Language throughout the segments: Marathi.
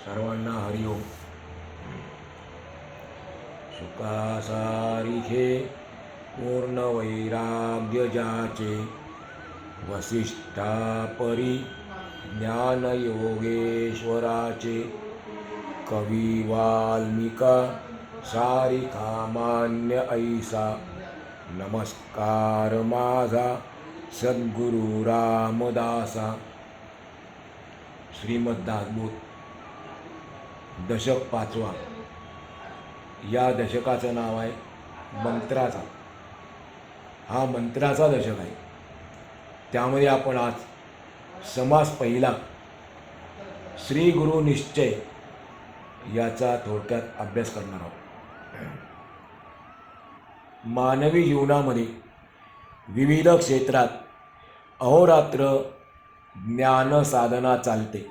सर्वांना हरिओम. सुखासारिखे पूर्ण वैराग्य जाचे, वसिष्ठा परी ज्ञान योगेश्वराचे. कवी वाल्मिका सारिखा मान्य ऐसा, नमस्कार माझा सद्गुरु रामदासा. श्रीमद्भागवत दशक 5वा. या दशकाचं नाव आहे मंत्राचा. हा मंत्राचा दशक आहे. त्यामध्ये आपण आज समास पहिला श्री गुरु निश्चय याचा थोडक्यात अभ्यास करणार आहोत. मानवी जीवनामध्ये विविध क्षेत्रात अहोरात्र ज्ञान साधना चालते.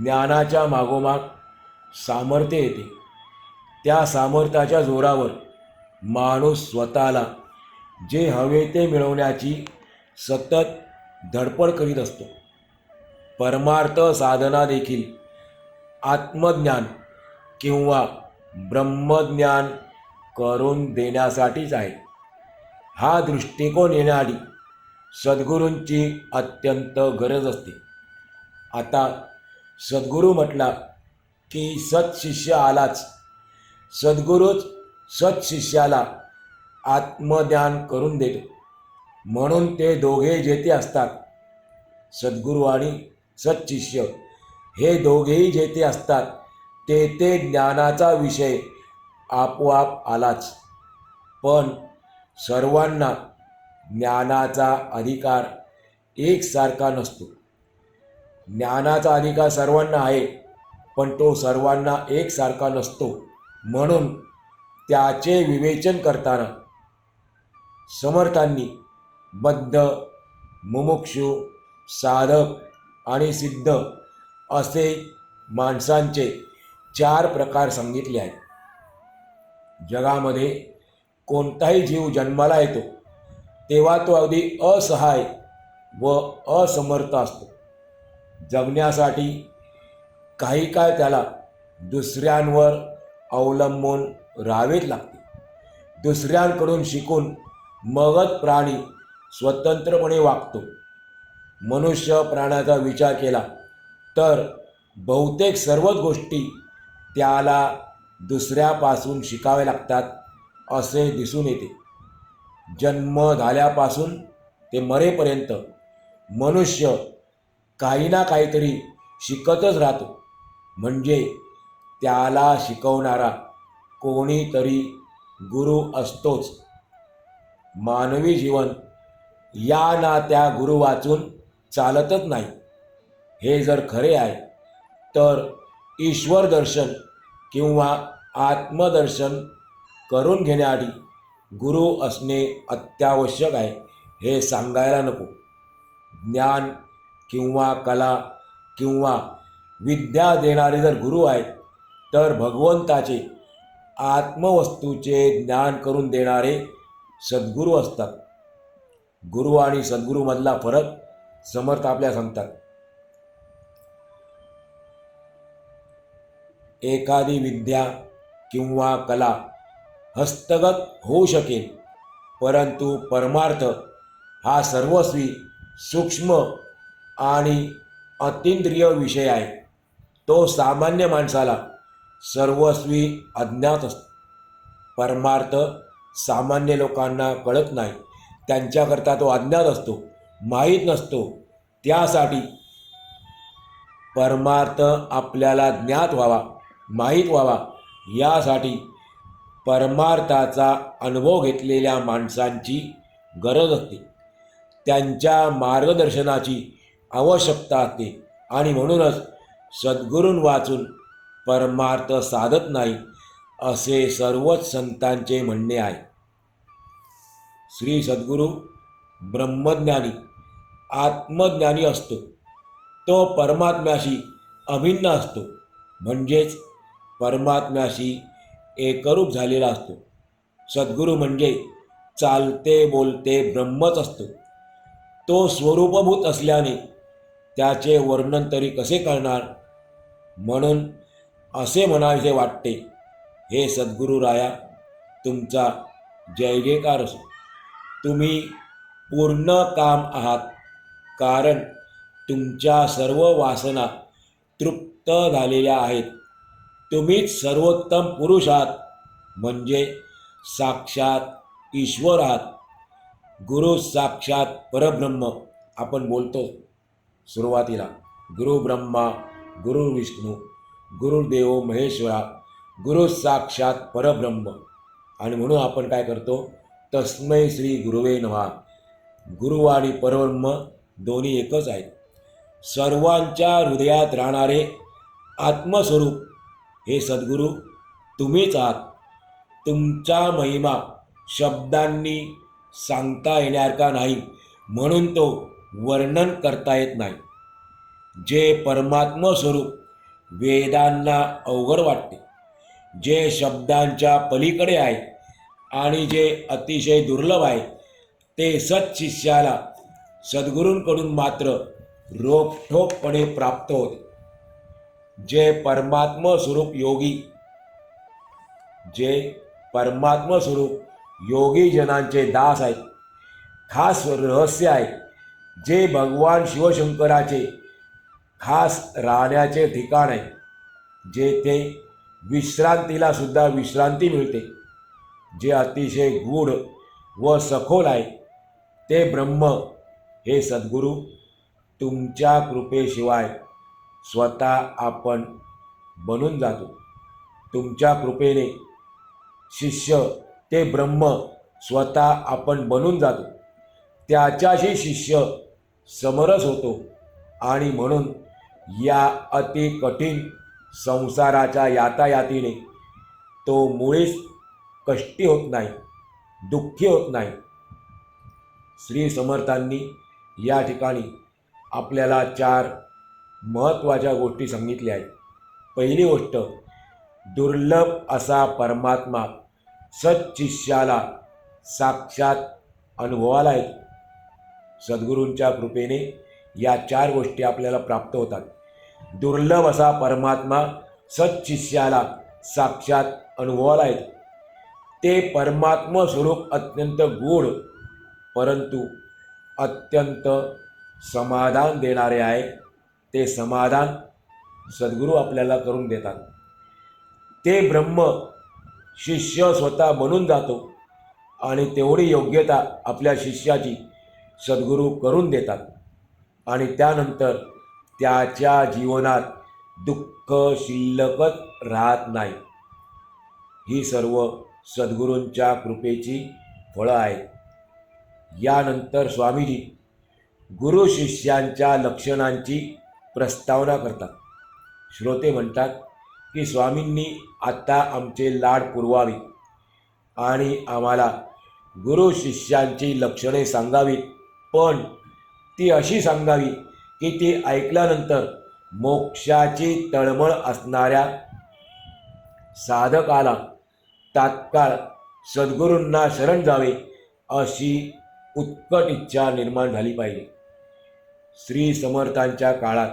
ज्ञानाच्या मागोमाग सामर्थ्य येते. त्या सामर्थ्याच्या जोरावर माणूस स्वतःला जे हवे ते मिळवण्याची सतत धडपड करीत असतो. परमार्थ साधना देखील आत्मज्ञान किंवा ब्रह्मज्ञान करून देण्यासाठीच आहे. हा दृष्टिकोन येण्याआधी सद्गुरूंची अत्यंत गरज असते. आता सद्गुरू म्हटला की सत्शिष्य आलाच. सद्गुरूच सत्शिष्याला आत्मज्ञान करून देतो. म्हणून ते दोघे जेथे असतात, सद्गुरू आणि सत्शिष्य हे दोघेही जेथे असतात, तेथे ज्ञानाचा विषय आपोआप आलाच. पण सर्वांना ज्ञानाचा अधिकार एकसारखा नसतो. ज्ञानाचा अधिकार सर्वांना आहे, पण तो सर्वांना एकसारखा नसतो. म्हणून त्याचे विवेचन करताना समर्थांनी बद्ध, मुमुक्षु, साधक आणि सिद्ध असे माणसांचे 4 प्रकार सांगितले आहेत. जगामध्ये कोणताही जीव जन्माला येतो तेव्हा तो अगदी असहाय व असमर्थ असतो. जगण्यासाठी काही काळ त्याला दुसऱ्यांवर अवलंबून राहावेच लागते. दुसऱ्यांकडून शिकून मगच प्राणी स्वतंत्रपणे वागतो. मनुष्य प्राण्याचा विचार केला तर बहुतेक सर्वच गोष्टी त्याला दुसऱ्यापासून शिकावे लागतात असे दिसून येते. जन्म झाल्यापासून ते मरेपर्यंत मनुष्य काही ना काहीतरी शिकतच राहतो. म्हणजे त्याला शिकवणारा कोणीतरी गुरु असतोच. मानवी जीवन या ना त्या गुरु वाचून चालतच नाही. हे जर खरे आहे तर ईश्वर दर्शन किंवा आत्मदर्शन करून घेण्याआधी गुरु असणे अत्यावश्यक आहे हे सांगायला नको. ज्ञान किंवा कला किंवा विद्या देणारे जर गुरु आहेत तर भगवंताचे आत्मवस्तूचे ज्ञान करून देणारे सद्गुरू असतात. गुरु आणि सद्गुरूमधला फरक समर्थ आपल्या सांगतात. एखादी विद्या किंवा कला हस्तगत होऊ शकेल, परंतु परमार्थ हा सर्वस्वी सूक्ष्म आणि अतींद्रिय विषय आहे. तो सामान्य माणसाला सर्वस्वी अज्ञात असतो. परमार्थ सामान्य लोकांना कळत नाही. त्यांच्याकरता तो अज्ञात असतो, माहीत नसतो. त्यासाठी परमार्थ आपल्याला ज्ञात व्हावा, माहीत व्हावा, यासाठी परमार्थाचा अनुभव घेतलेल्या माणसांची गरज असते. त्यांच्या मार्गदर्शनाची आवश्यकता असते. आणि म्हणूनच सद्गुरूं वाचून परमार्थ साधत नाही असे सर्वच संतांचे म्हणणे आहे. श्री सद्गुरू ब्रह्मज्ञानी आत्मज्ञानी असतो. तो परमात्म्याशी अभिन्न असतो. म्हणजेच परमात्म्याशी एकरूप झालेला असतो. सद्गुरू म्हणजे चालते बोलते ब्रह्मच असतो. तो स्वरूपभूत असल्याने त्याचे वर्णन तरी कसे करणार. म्हणून असे म्हणावेसे वाटते, हे सद्गुरुराया, तुमचा जय जयकार असो. तुम्ही पूर्ण काम आहात, कारण तुमच्या सर्व वासना तृप्त झालेल्या आहेत. तुम्हीच सर्वोत्तम पुरुष आहात, म्हणजे साक्षात ईश्वर आहात. गुरु साक्षात परब्रह्म आपण बोलतो सुरुवातीला. गुरु ब्रह्मा गुरु विष्णू गुरुदेव महेश्वरा, गुरु साक्षात परब्रह्म. आणि म्हणून आपण काय करतो, तस्मै श्री गुरुवे नमः. गुरु आणि परब्रह्म दोन्ही एकच आहेत. सर्वांच्या हृदयात राहणारे आत्मस्वरूप हे सद्गुरू तुम्हीच आहात. तुमचा महिमा शब्दांनी सांगता येण्यासारखा नाही, म्हणून तो वर्णन करता येत नाही. जे परमात्म स्वरूप वेदांना अवघड वाटते, जे शब्दांच्या पलीकडे आहे आणि जे अतिशय दुर्लभ आहे, ते सत्शिष्याला सद्गुरूंकडून मात्र रोखठोकपणे प्राप्त होते. जे परमात्म स्वरूप योगी जनांचे दास आहेत. खास रहस्य आहे, जे भगवान शिवशंकराचे खास राहण्याचे ठिकाण आहे, जेथे विश्रांतीला सुद्धा विश्रांती मिळते, जे अतिशय गूढ व सखोल आहे, ते ब्रह्म हे सद्गुरू तुमच्या कृपेशिवाय स्वतः आपण बनून जातो. तुमच्या कृपेने शिष्य ते ब्रह्म स्वतः आपण बनून जातो. त्याच्याशी शिष्य समरस होतो आणि म्हणून या अति कठीण संसाराच्या यातायातीने तो मुळीच कष्टी होत नाही, दुःखी होत नाही. श्री समर्थांनी या ठिकाणी आपल्याला 4 महत्त्वाच्या गोष्टी सांगितल्या आहेत. पहिली गोष्ट, दुर्लभ असा परमात्मा सत्शिष्याला साक्षात अनुभवाला येतो. सद्गुरूंच्या कृपेने या 4 गोष्टी आपल्याला प्राप्त होतात. दुर्लभ असा परमात्मा सत्शिष्याला साक्षात अनुभवाला येतो. ते परमात्म स्वरूप अत्यंत गूढ परंतु अत्यंत समाधान देणारे आहे. ते समाधान सद्गुरू आपल्याला करून देतात. ते ब्रह्म शिष्य स्वतः बनून जातो आणि तेवढी योग्यता आपल्या शिष्याची सद्गुरू करून देतात आणि त्यानंतर त्याच्या जीवनात दुःख शिल्लकच राहत नाही. ही सर्व सद्गुरूंच्या कृपेची फळं आहेत. यानंतर स्वामीजी गुरु शिष्यांच्या लक्षणांची प्रस्तावना करतात. श्रोते म्हणतात की स्वामींनी आता आमचे लाड पुरवावी आणि आम्हाला गुरु शिष्यांची लक्षणे सांगावी, पण ती अशी सांगावी की ती ऐकल्यानंतर मोक्षाची तळमळ असणाऱ्या साधकाला तात्काळ सद्गुरूंना शरण जावे अशी उत्कट इच्छा निर्माण झाली पाहिजे. श्री समर्थांच्या काळात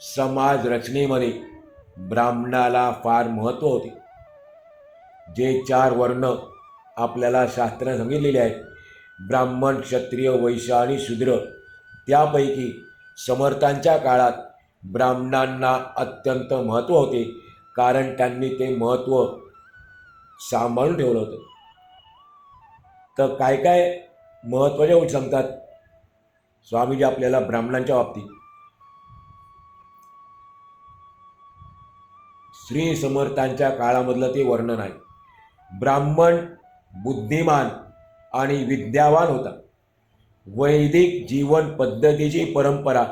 समाज रचनेमध्ये ब्राह्मणाला फार महत्त्व होते. जे 4 वर्ण आपल्याला शास्त्राने सांगितलेले आहेत, ब्राह्मण क्षत्रिय वैश्य आणि शूद्र, त्यापैकी समर्थांच्या काळात ब्राह्मणांना अत्यंत महत्त्व होते, कारण त्यांनी ते महत्त्व सांभाळून ठेवलं होतं. तर काय काय महत्त्वाच्या गोष्टी सांगतात स्वामीजी आपल्याला ब्राह्मणांच्या बाबतीत. श्री समर्थांच्या काळामधलं ते वर्णन आहे. ब्राह्मण बुद्धिमान आणि विद्यावान होता. वैदिक जीवन पद्धतीची परंपरा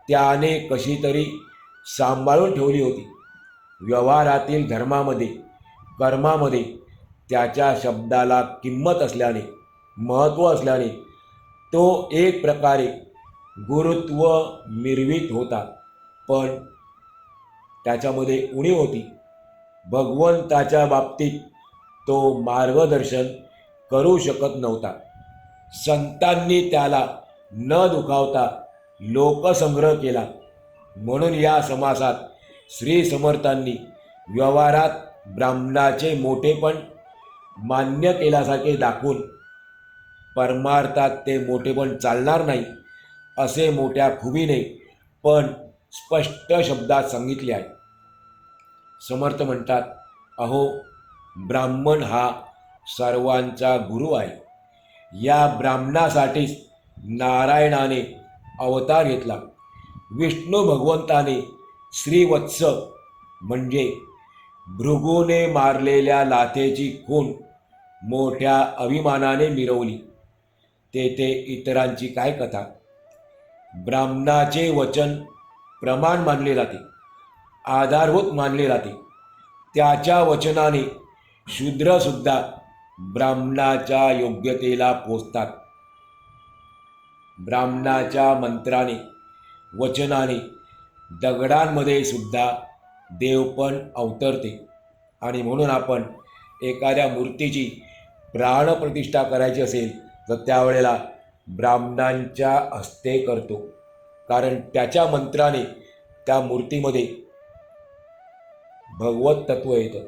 त्याने कशी तरी सांभाळून ठेवली होती. व्यवहारातील धर्मामध्ये कर्मामध्ये त्याच्या शब्दाला किंमत असल्याने, महत्त्व असल्याने तो एक प्रकारे गुरुत्व मिरवीत होता, पण त्याच्यामध्ये उणीव होती. भगवंताच्या बाबतीत तो मार्गदर्शन करू शकत नव्हता. संतांनी त्याला न दुखावता लोकसंग्रह केला. म्हणून या समासात श्री समर्थांनी व्यवहारात ब्राह्मणाचे मोठेपण मान्य केल्यासारखे दाखवून परमार्थात ते मोठेपण चालणार नाही असे मोठ्या खुबीने पण स्पष्ट शब्दात सांगितले आहे. समर्थ म्हणतात, अहो, ब्राह्मण हा सर्वांचा गुरु आहे. या ब्राह्मणासाठीच नारायणाने अवतार घेतला. विष्णू भगवंताने श्रीवत्स म्हणजे भृगूने मारलेल्या लाथेची खून मोठ्या अभिमानाने मिरवली. तेथे इतरांची काय कथा. ब्राह्मणाचे वचन प्रमाण मानले जाते, आधारभूत मानले जाते. त्याच्या वचनाने शूद्रसुद्धा ब्राह्मणाच्या योग्यतेला पोचतात. ब्राह्मणाच्या मंत्राने वचनाने दगडांमध्ये सुद्धा देवपण अवतरते. आणि म्हणून आपण एखाद्या मूर्तीची प्राणप्रतिष्ठा करायची असेल तर त्यावेळेला ब्राह्मणांच्या हस्ते करतो, कारण त्याच्या मंत्राने त्या मूर्तीमध्ये भगवत तत्व येतं.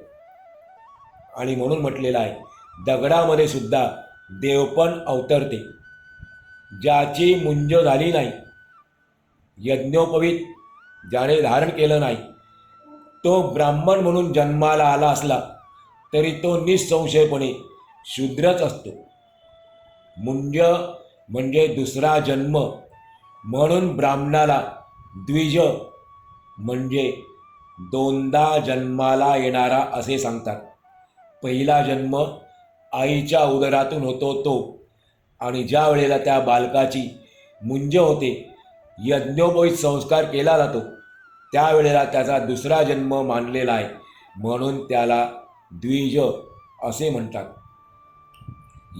आणि म्हणून म्हटलेलं आहे, दगडामध्ये सुद्धा देवपण अवतरते. ज्याची मुंज झाली नाही, यज्ञोपवीत ज्याने धारण केलं नाही, तो ब्राह्मण म्हणून जन्माला आला असला तरी तो निसंशयपणे शूद्रच असतो. मुंज म्हणजे दुसरा जन्म, म्हणून ब्राह्मणाला द्विज म्हणजे दोनदा जन्माला येणारा असे सांगतात. पहिला जन्म आईच्या उदरातून होतो तो, आणि ज्या वेळेला त्या बालकाची मुंज होते, यज्ञोपवीत संस्कार केला जातो, त्यावेळेला त्याचा दुसरा जन्म मानलेला आहे, म्हणून त्याला द्विज असे म्हणतात.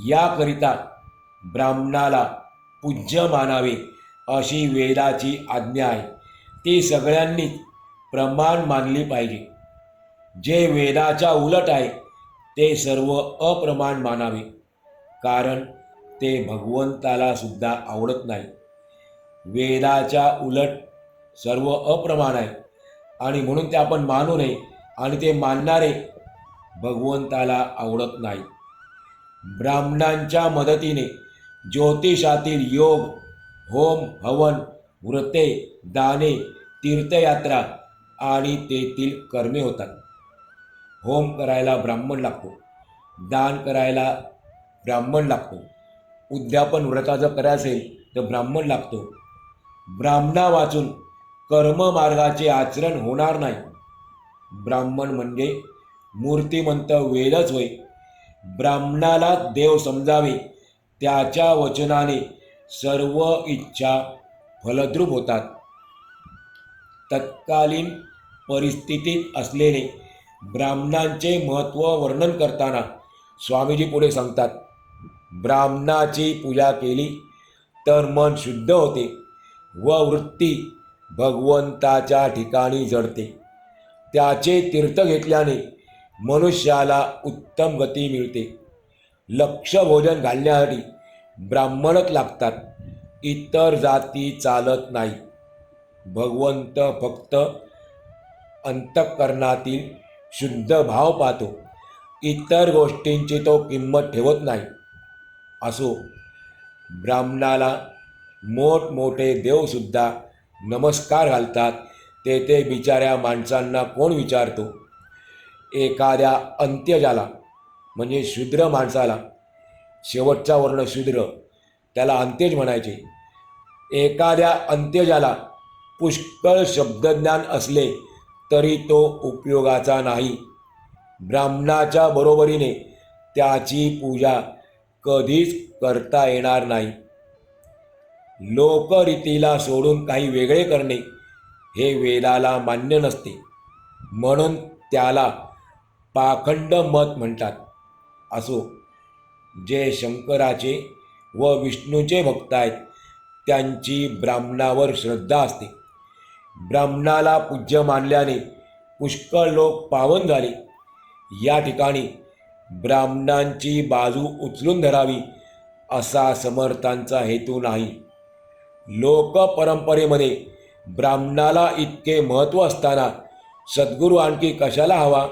याकरिता ब्राह्मणाला पूज्य मानावे अशी वेदाची आज्ञा आहे. ती सगळ्यांनीच प्रमाण मानली पाहिजे. जे वेदाच्या उलट आहे ते सर्व अप्रमाण मानावे, कारण ते भगवंताला सुद्धा आवडत नाही. वेदाच्या उलट सर्व अप्रमाण आहे आणि म्हणून ते आपण मानू नये, आणि ते मानणारे भगवंताला आवडत नाही. ब्राह्मणांच्या मदतीने ज्योतिषातील योग, होम, हवन, व्रते, दाने, तीर्थयात्रा आणि तेथील कर्मे होतात. होम करायला ब्राह्मण लागतो, दान करायला ब्राह्मण लागतो, उद्यापन व्रताचं करायचं असेल तर ब्राह्मण लागतो. ब्राह्मणा वाचून कर्ममार्गाचे आचरण होणार नाही. ब्राह्मण म्हणजे मूर्तिमंत वेदच होय. ब्राह्मणाला देव समजावे, त्याच्या वचनाने सर्व इच्छा फलद्रूप होतात. तत्कालीन परिस्थितीत असलेले ब्राह्मणांचे महत्त्व वर्णन करताना स्वामीजी पुढे सांगतात, ब्राह्मणाची पूजा केली तर मन शुद्ध होते व वृत्ती भगवंताच्या ठिकाणी जडते. त्याचे तीर्थ घेतल्याने मनुष्याला उत्तम गती मिळते. लक्ष भोजन घालण्यासाठी ब्राह्मणच लागतात, इतर जाती चालत नाही. भगवंत फक्त अंतःकरणातील शुद्ध भाव पाहतो, इतर गोष्टींची तो किंमत ठेवत नाही. असो, ब्राह्मणाला मोठमोठे देवसुद्धा नमस्कार घालतात, ते बिचाऱ्या माणसांना कोण विचारतो. एखाद्या अंत्यजाला म्हणजे शूद्र माणसाला, शेवटचा वर्ण शूद्र, त्याला अंत्यज म्हणायचे. एखाद्या अंत्यजाला पुष्कळ शब्दज्ञान असले तरी तो उपयोगाचा नाही. ब्राह्मणाच्या बरोबरीने त्याची पूजा कधीच करता येणार नाही. लोकरीतीला सोडून काही वेगळे करणे हे वेदाला मान्य नसते, म्हणून त्याला पाखंड मत म्हणतात. असो, जे शंकराचे व विष्णूचे भक्त आहेत त्यांची ब्राह्मणावर श्रद्धा असते. ब्राह्मणाला पूज्य मानल्याने पुष्कळ लोक पावन झाले. या ठिकाणी ब्राह्मणांची बाजू उचलून धरावी असा समर्थांचा हेतू नाही. लोकपरंपरेमध्ये ब्राह्मणाला इतके महत्त्व असताना सद्गुरू आणखी कशाला हवा?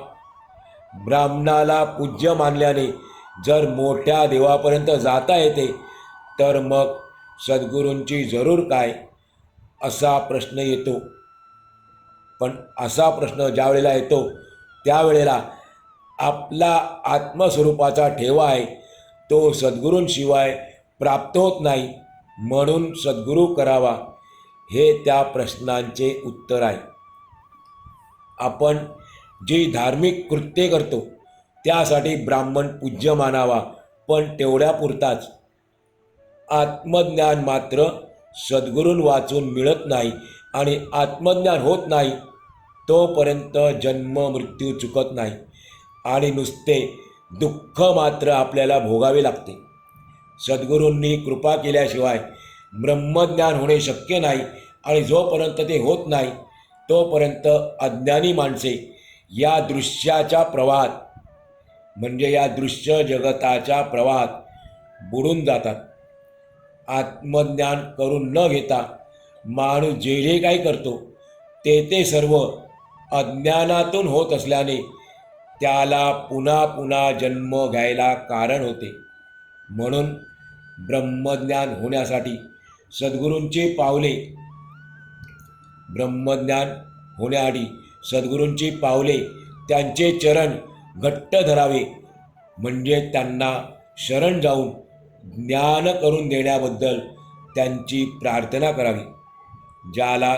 ब्राह्मणाला पूज्य मानल्याने जर मोठ्या देवापर्यंत जाता येते तर मग सद्गुरूंची जरूर काय, असा प्रश्न येतो. पण असा प्रश्न ज्या वेळेला येतो त्यावेळेला आपला आत्मस्वरूपाचा ठेवा आहे तो सद्गुरूंशिवाय प्राप्त होत नाही, म्हणून सद्गुरू करावा, हे त्या प्रश्नांचे उत्तर आहे. आपण जी धार्मिक कृत्ये करतो त्यासाठी ब्राह्मण पूज्य मानावा, पण तेवढ्यापुरताच. आत्मज्ञान मात्र सद्गुरूं वाचून मिळत नाही आणि आत्मज्ञान होत नाही तोपर्यंत जन्म मृत्यू चुकत नाही आणि नुसते दुःख मात्र आपल्याला भोगावे लागते. सद्गुरूंनी कृपा केल्याशिवाय ब्रह्मज्ञान होणे शक्य नाही आणि जोपर्यंत ते होत नाही तोपर्यंत अज्ञानी माणसे या दृश्याच्या प्रवाहात, म्हणजे या दृश्य जगताच्या प्रवाहात बुडून जातात. आत्मज्ञान करून न घेता माणूस जे जे काही करतो ते सर्व अज्ञानातून होत असल्याने त्याला पुन्हा पुन्हा जन्म घ्यायला कारण होते. म्हणून ब्रह्मज्ञान होण्यासाठी सद्गुरूंची पावले त्यांचे चरण घट्ट धरावे, म्हणजे त्यांना शरण जाऊन ज्ञान करून देण्याबद्दल त्यांची प्रार्थना करावी. ज्याला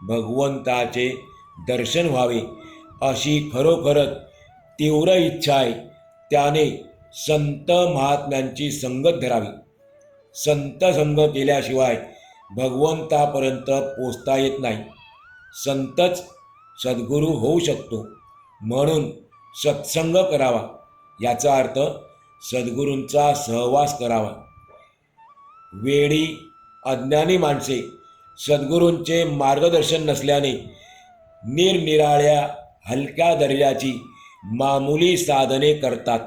भगवंताचे दर्शन व्हावे अशी खरोखरच तीव्र इच्छा आहे त्याने संत महात्म्यांची संगत धरावी. संत संग केल्याशिवाय भगवंतापर्यंत पोचता येत नाही. संतच सद्गुरू होऊ शकतो, म्हणून सत्संग करावा, याचा अर्थ सद्गुरूंचा सहवास करावा. वेडी अज्ञानी माणसे सद्गुरूंचे मार्गदर्शन नसल्याने निरनिराळ्या हलक्या दर्जाची मामुली साधने करतात,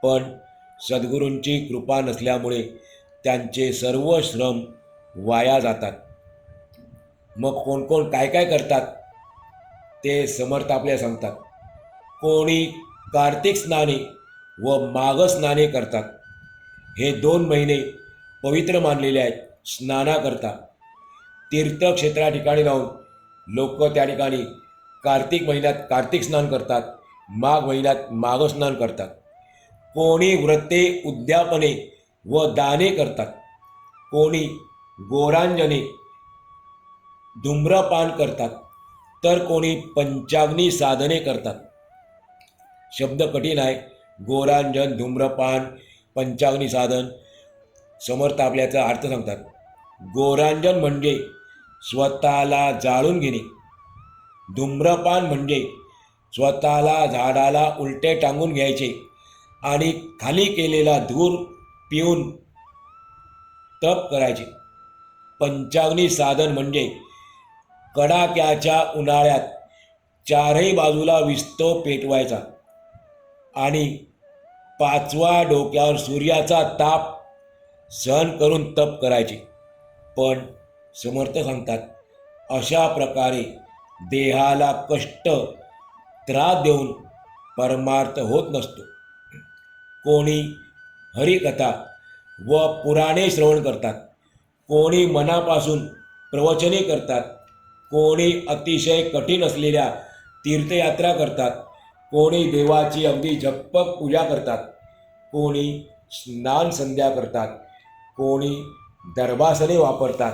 पण सद्गुरूंची कृपा नसल्यामुळे त्यांचे सर्व श्रम वाया जातात. मग कोण कोण काय काय करतात ते समर्थ आपल्याला सांगतात. कोणी कार्तिक स्नाने व माघ स्नाने करतात. हे 2 महिने पवित्र मानलेले आहेत. स्नानाकरता तीर्थक्षेत्रा ठिकाणी राहून लोक त्या ठिकाणी कार्तिक महिन्यात कार्तिक स्नान करतात, माघ महिन्यात माघ स्नान करतात. कोणी व्रते उद्यापने व दाने करतात. कोणी गोरांजने धूम्रपान करतात, तर कोणी पंचाग्नी साधने करतात. शब्द कठीण आहे. गोरांजन, धूम्रपान, पंचाग्नी साधन. समर्थ आपल्याचा अर्थ सांगतात. गोरांजन म्हणजे स्वतःला जाळून घेणे. धूम्रपान म्हणजे स्वतःला झाडाला उलटे टांगून घ्यायचे आणि खाली केलेला धूर पिऊन तप करायचे. पंचाग्नी साधन म्हणजे कडाक्याच्या उन्हाळ्यात 4ही बाजूला विस्तव पेटवायचा आणि 5व्या डोक्यावर सूर्याचा ताप सहन करून तप करायचे. पण समर्थ सांगतात अशा प्रकारे देहाला कष्ट त्रास देऊन परमार्थ होत नसतो. कोणी हरिकथा व पुराणे श्रवण करतात. कोणी मनापासून प्रवचने करतात. कोणी अतिशय कठीण असलेल्या तीर्थयात्रा करतात. कोणी देवाची अगदी झप्पक पूजा करतात. कोणी स्नान संध्या करतात. कोणी दर्भासने वापरतात.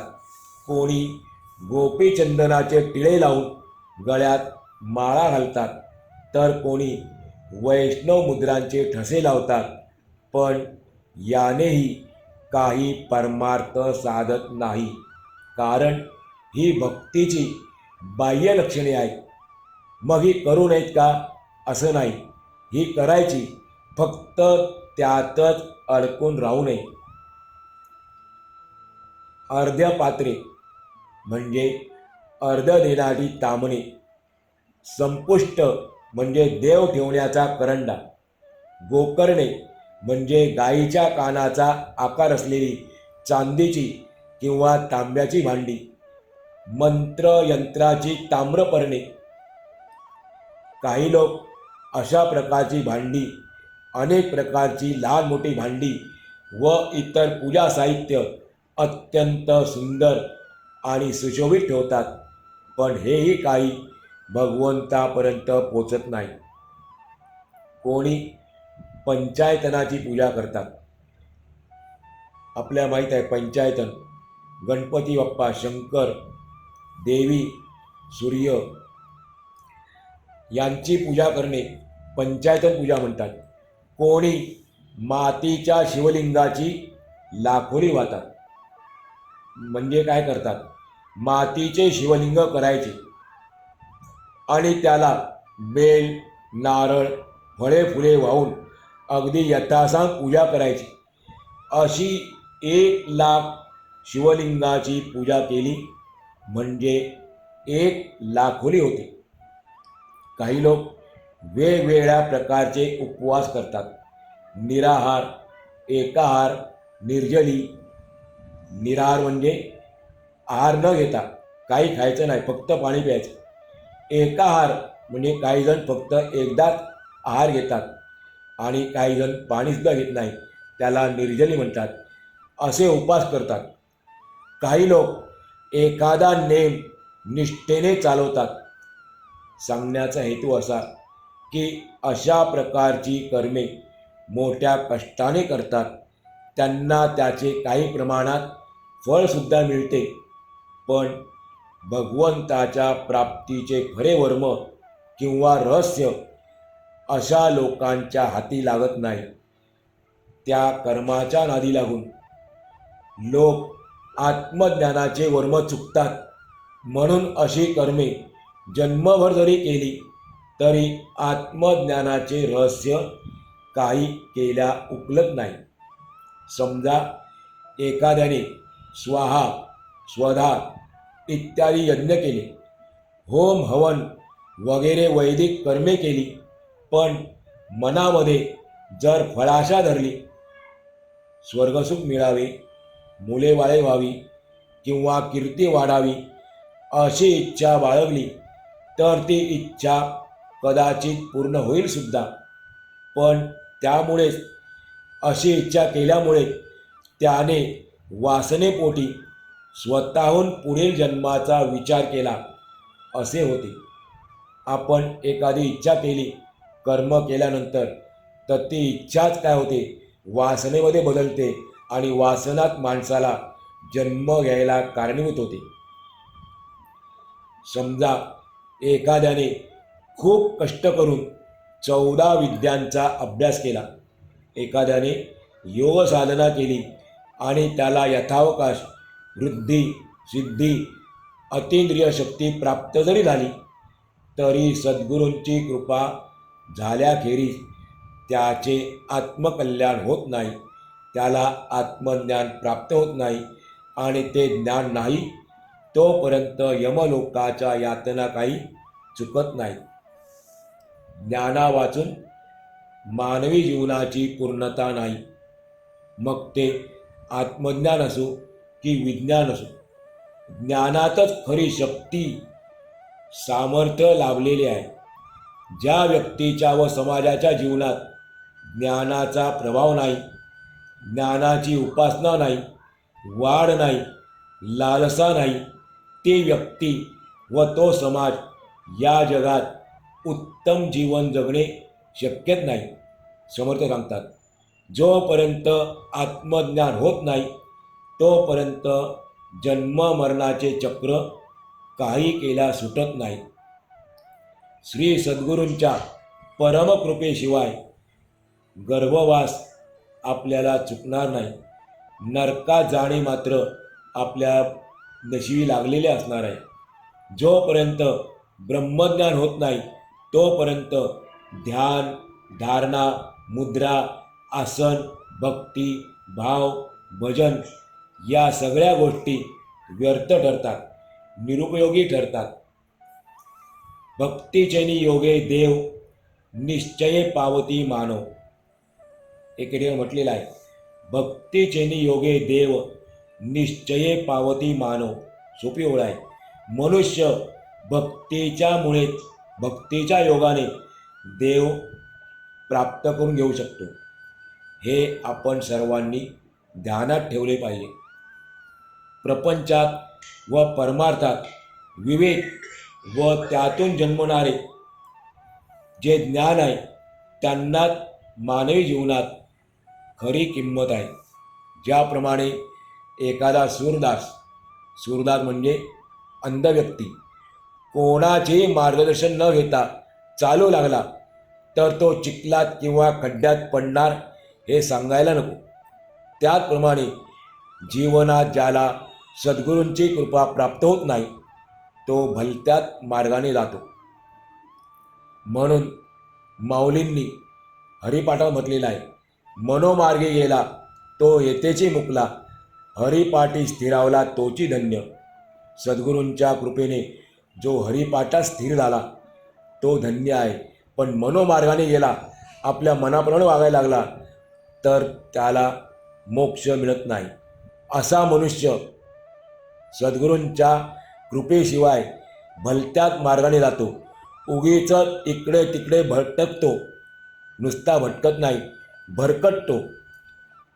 कोणी गोपीचंदनाचे टिळे लावून गळ्यात माळा घालतात, तर कोणी वैष्णव मुद्रांचे ठसे लावतात. पण यानेही काही परमार्थ साधत नाही, कारण ही भक्तीची बाह्य लक्षणे आहेत. मग ही करू नयेत का? असं नाही. ही करायची, फक्त त्यातच अडकून राहू नये. अर्ध्य पात्रे म्हणजे अर्ध देणारी तामणे. संपुष्ट म्हणजे देव ठेवण्याचा करंडा. गोकर्णे म्हणजे गायीच्या कानाचा आकार असलेली चांदीची किंवा तांब्याची भांडी. मंत्र यंत्राची ताम्रपर्णे. काही लोक अशा प्रकारची भांडी, अनेक प्रकारची लहान मोठी भांडी व इतर पूजा साहित्य अत्यंत सुंदर आणि सुशोभित ठेवतात, पण हेही काही भगवंतापर्यंत पोचत नाही. कोणी पंचायतनाची पूजा करतात. आपल्याला माहीत आहे पंचायतन, गणपती बाप्पा, शंकर, देवी, सूर्य यांची पूजा करणे पंचायतन पूजा म्हणतात. कोणी मातीच्या शिवलिंगाची लाखोरी वाहतात. म्हणजे काय करतात, मातीचे शिवलिंग करायचे आणि त्याला बेल, नारळ, फळे फुले वाहून अगदी यथासांग पूजा करायची. अशी 1,00,000 शिवलिंगाची पूजा केली म्हणजे 1 लाखोली होते. काही लोक वेगवेगळ्या प्रकारचे उपवास करतात. निराहार, एकाहार, निर्जली. निराहार म्हणजे आहार न घेता, काही खायचं नाही, फक्त पाणी प्यायचं. एकाहार म्हणजे काही जण फक्त एकदाच आहार घेतात आणि काही जण पाणीसुद्धा घेत नाही, त्याला निर्जली म्हणतात. असे उपवास करतात. काही लोक एखादा नेम निष्ठेने चालवतात. सांगण्याचा हेतू असा की अशा प्रकारची कर्मे मोठ्या कष्टाने करतात. त्यांना त्याचे काही प्रमाणात फळसुद्धा मिळते, पण भगवंताच्या प्राप्तीचे खरे वर्म किंवा रहस्य अशा लोकांच्या हाती लागत नाही. त्या कर्माच्या नादी लागून लोक आत्मज्ञानाचे वर्म चुकतात. म्हणून अशी कर्मे जन्मभर जरी केली तरी आत्मज्ञानाचे रहस्य काही केल्या उपलत नाही. समजा एखाद्याने स्वाहा, स्वधा इत्यादी यज्ञ केले, होम हवन वगैरे वैदिक कर्मे केली, पण मनामध्ये जर फळाशा धरली, स्वर्गसुख मिळावे, मुले बाळे व्हावी किंवा कीर्ती वाढावी अशी इच्छा बाळगली, तर ती इच्छा कदाचित पूर्ण होईलसुद्धा. पण त्यामुळेच, अशी इच्छा केल्यामुळे त्याने वासनेपोटी स्वतःहून पुढील जन्माचा विचार केला असे होते. आपण एखादी इच्छा केली, कर्म केल्यानंतर, तर ती इच्छाच काय होते, वासनेमध्ये बदलते आणि वासनात माणसाला जन्म घ्यायला कारणीभूत होते. समजा एखाद्याने खूप कष्ट करून 14 विद्यांचा अभ्यास केला, एखाद्याने योग साधना केली आणि त्याला यथावकाश वृद्धी, सिद्धी, अतींद्रिय शक्ती प्राप्त जरी झाली, तरी सद्गुरूंची कृपा झाल्याखेरीज त्याचे आत्मकल्याण होत नाही, त्याला आत्मज्ञान प्राप्त होत नाही आणि ते ज्ञान नाही तोपर्यंत यमलोकाच्या यातना काही चुकत नाही. ज्ञाना वाचून मानवी जीवनाची पूर्णता नाही. मग ते आत्मज्ञान असो की विज्ञान असो, ज्ञानातच खरी शक्ती, सामर्थ्य लाभलेले आहे. ज्या व्यक्तीच्या व समाजाच्या जीवनात ज्ञानाचा प्रभाव नाही, ज्ञानाची उपासना नाही, वाढ नाही, लालसा नाही, ती व्यक्ती व तो समाज या जगात उत्तम जीवन जगणे शक्यच नाही. समर्थ सांगतात, जोपर्यंत आत्मज्ञान होत नाही तोपर्यंत जन्म मरणाचे चक्र काही केल्या सुटत नाही. श्री सद्गुरूंच्या परमकृपेशिवाय गर्भवास आपल्याला चुकणार नाही. नरकात जाणे मात्र आपल्या नशिबी लागलेले असणार आहे. जोपर्यंत ब्रह्मज्ञान होत नाही तोपर्यंत ध्यान, धारणा, मुद्रा, आसन, भक्ती, भाव, भजन या सगळ्या गोष्टी व्यर्थ ठरतात, निरुपयोगी ठरतात. भक्तीचेनी योगे देव निश्चये पावती मानव. एके ठिकाणी म्हटलेलं आहे, भक्तीचेनी योगे देव निश्चये पावती मानव. सोपी ओळ आहे. मनुष्य भक्तीच्यामुळेच भक्तीच्या योगाने देव प्राप्त करून घेऊ शकतो, हे आपण सर्वांनी ध्यानात ठेवले पाहिजे. प्रपंचात व परमार्थात विवेक व त्यातून जन्मणारे जे ज्ञान आहे त्यांनाच मानवी जीवनात खरी किंमत आहे. ज्याप्रमाणे एखादा सूरदास म्हणजे अंध व्यक्ती कोणाचे मार्गदर्शन न घेता चालू लागला तर तो चिखलात किंवा खड्ड्यात पडणार हे सांगायला नको. त्याचप्रमाणे जीवनात ज्याला सद्गुरूंची कृपा प्राप्त होत नाही तो भलत्याच मार्गाने जातो. म्हणून माऊलींनी हरिपाठात म्हटलेला आहे, मनोमार्गे गेला तो येतेची मुकला, हरिपाठी स्थिरावला तोची धन्य. सद्गुरूंच्या कृपेने जो हरिपाठात स्थिर झाला तो धन्य आहे. पण मनोमार्गाने गेला, आपल्या मनाप्रमाणे वागायला लागला तर त्याला मोक्ष मिळत नाही. असा मनुष्य सद्गुरूंच्या कृपेशिवाय भलत्याच मार्गाने जातो. उगीच इकडे तिकडे भटकतो. नुसता भटकत नाही, भरकटतो.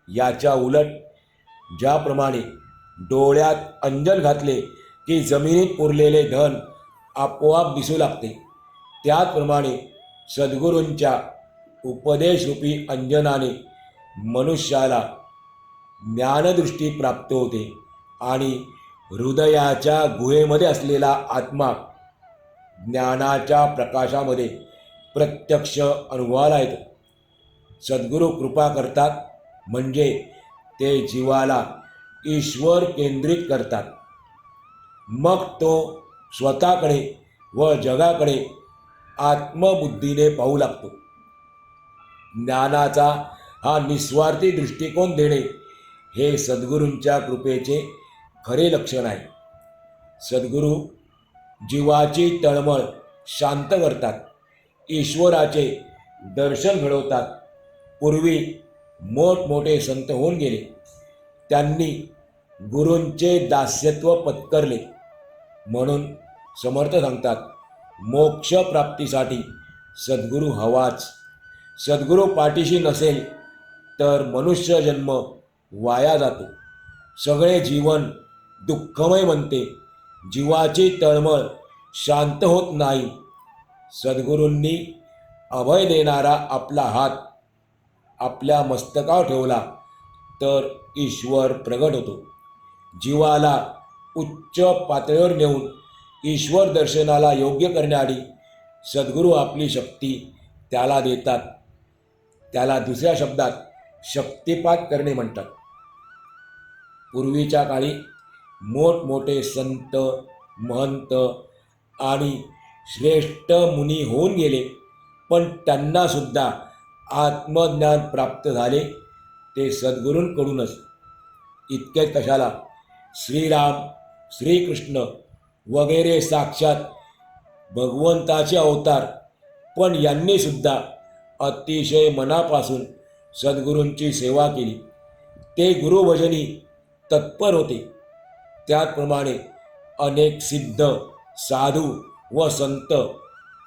याच्या उलट ज्याप्रमाणे डोळ्यात अंजन घातले की जमिनीत पुरलेले धन आपोआप दिसू लागते, त्याचप्रमाणे सद्गुरूंच्या उपदेशरूपी अंजनाने मनुष्याला ज्ञानदृष्टी प्राप्त होते आणि हृदयाच्या गुहेमध्ये असलेला आत्मा ज्ञानाच्या प्रकाशामध्ये प्रत्यक्ष अनुभवाला येतो. सद्गुरू कृपा करतात म्हणजे ते जीवाला ईश्वर केंद्रित करतात. मग तो स्वतःकडे व जगाकडे आत्मबुद्धीने पाहू लागतो. ज्ञानाचा हा निस्वार्थी दृष्टिकोन देणे हे सद्गुरूंच्या कृपेचे खरे लक्षण आहे. सद्गुरू जीवाची तळमळ शांत करतात, ईश्वराचे दर्शन घडवतात. पूर्वी मोठमोठे संत होऊन गेले, त्यांनी गुरूंचे दास्यत्व पत्करले. म्हणून समर्थ सांगतात, मोक्षप्राप्तीसाठी सद्गुरू हवाच. सद्गुरू पाठीशी नसेल तर मनुष्य जन्म वाया जातो. सगळे जीवन दुःखमय बनते. जीवाची तळमळ शांत होत नाही. सद्गुरूंनी अभय देणारा आपला हात आपल्या मस्तकावर ठेवला तर ईश्वर प्रगट होतो. जीवाला उच्च पातळीवर नेऊन ईश्वर दर्शनाला योग्य करण्याआधी सद्गुरू आपली शक्ती त्याला देतात. त्याला दुसऱ्या शब्दात शक्तिपात करणे म्हणतात. पूर्वीच्या काळी मोठमोठे संत, महंत आणि श्रेष्ठ मुनी होऊन गेले, पण त्यांनासुद्धा आत्मज्ञान प्राप्त झाले ते सद्गुरूंकडूनच. इतकेच कशाला, श्रीराम, श्रीकृष्ण वगैरे साक्षात भगवंताचे अवतार, पण यांनीसुद्धा अतिशय मनापासून सद्गुरूंची सेवा केली. ते गुरुभजनी तत्पर होते. त्याचप्रमाणे अनेक सिद्ध, साधू व संत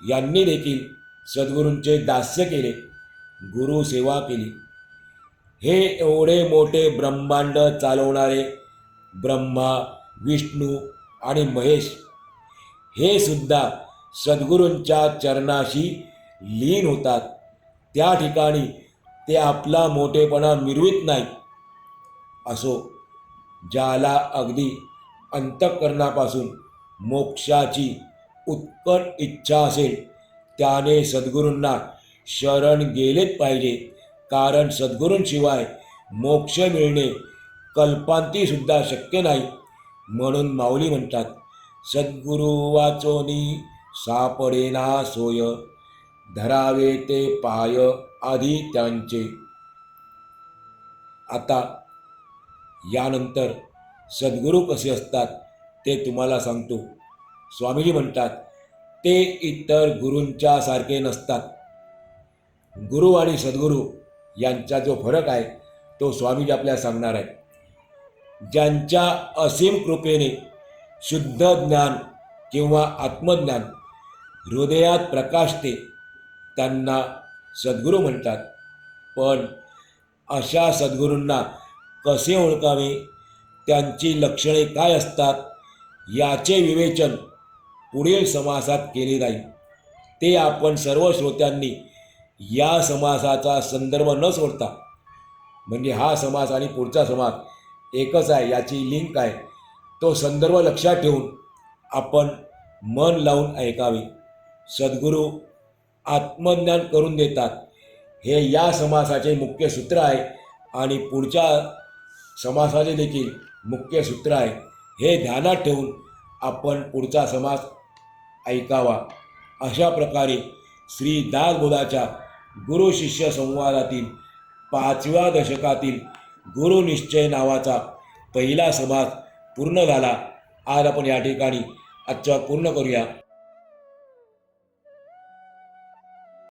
यांनी देखील सद्गुरूंचे दास्य केले, गुरुसेवा केली. हे एवढे मोठे ब्रह्मांड चालवणारे ब्रह्मा, विष्णू आणि महेश हे सुद्धा सद्गुरूंच्या चरणाशी लीन होतात. त्या ठिकाणी ते आपला मोठेपणा मिरवित नाहीत. असो, ज्याला अगदी अंतःकरणापासून मोक्षाची उत्कट इच्छा असेल त्याने सद्गुरूंना शरण गेलेच पाहिजे. कारण सद्गुरूंशिवाय मोक्ष मिळणे कल्पांतीसुद्धा शक्य नाही. म्हणून माऊली म्हणतात, सद्गुरू वाचोनी सापडेना सोय, धरावे ते पाय आधी त्यांचे. आता यानंतर सद्गुरू कसे असतात ते तुम्हाला सांगतो. स्वामीजी म्हणतात, ते इतर गुरूंच्या सारखे नसतात. गुरु आणि सद्गुरू यांचा जो फरक आहे तो स्वामीजी आपल्याला सांगणार आहे. ज्यांच्या असीम कृपेने शुद्ध ज्ञान किंवा आत्मज्ञान हृदयात प्रकाशते त्यांना सद्गुरू म्हणतात. पण अशा सद्गुरूंना कसे ओळखावे, त्यांची लक्षणे काय असतात याचे विवेचन पुढील समासात केले जाईल. ते आपण सर्व श्रोत्यांनी या समासाचा संदर्भ न सोडता, म्हणजे हा समास आणि पुढचा समास एकच आहे याची लिंक आहे, तो संदर्भ लक्षात ठेवून आपण मन लावून ऐकावे. सद्गुरू आत्मज्ञान करून देतात हे या समासाचे मुख्य सूत्र आहे आणि पुढच्या समासाचे देखील मुख्य सूत्र आहे. हे ध्यानात ठेवून आपण पुढचा समास ऐकावा. अशा प्रकारे श्री दासबोधाच्या गुरु शिष्य संवादातील 5व्या दशकातील गुरुनिश्चय नावाचा पहिला समास पूर्ण झाला. आज आपण या ठिकाणी आजचा पूर्ण करूया.